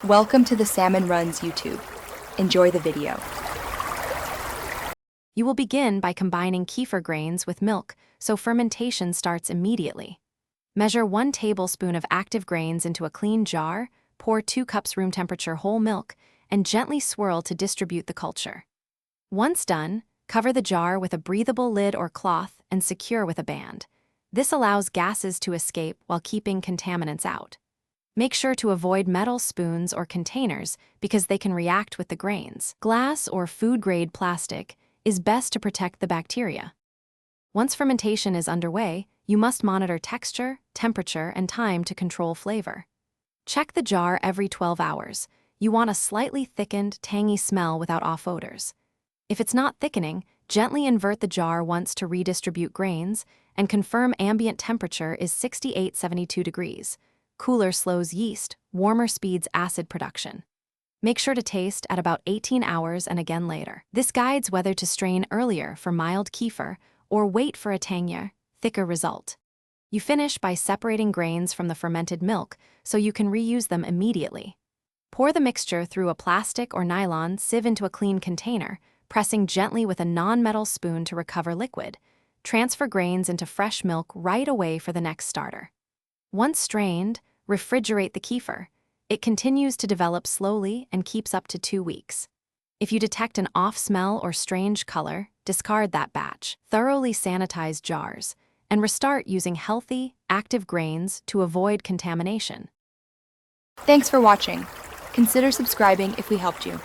Welcome to the Salmon Runs YouTube. Enjoy the video. You will begin by combining kefir grains with milk, so fermentation starts immediately. Measure 1 tablespoon of active grains into a clean jar, pour 2 cups room temperature whole milk, and gently swirl to distribute the culture. Once done, cover the jar with a breathable lid or cloth and secure with a band. This allows gases to escape while keeping contaminants out. Make sure to avoid metal spoons or containers because they can react with the grains. Glass or food-grade plastic is best to protect the bacteria. Once fermentation is underway, you must monitor texture, temperature, and time to control flavor. Check the jar every 12 hours. You want a slightly thickened, tangy smell without off odors. If it's not thickening, gently invert the jar once to redistribute grains and confirm ambient temperature is 68-72 degrees. Cooler slows yeast, warmer speeds acid production. Make sure to taste at about 18 hours and again later. This guides whether to strain earlier for mild kefir or wait for a tangier, thicker result. You finish by separating grains from the fermented milk so you can reuse them immediately. Pour the mixture through a plastic or nylon sieve into a clean container, pressing gently with a non-metal spoon to recover liquid. Transfer grains into fresh milk right away for the next starter. Once strained, refrigerate the kefir. It continues to develop slowly and keeps up to 2 weeks. If you detect an off smell or strange color, discard that batch. Thoroughly sanitize jars and restart using healthy, active grains to avoid contamination. Thanks for watching. Consider subscribing if we helped you.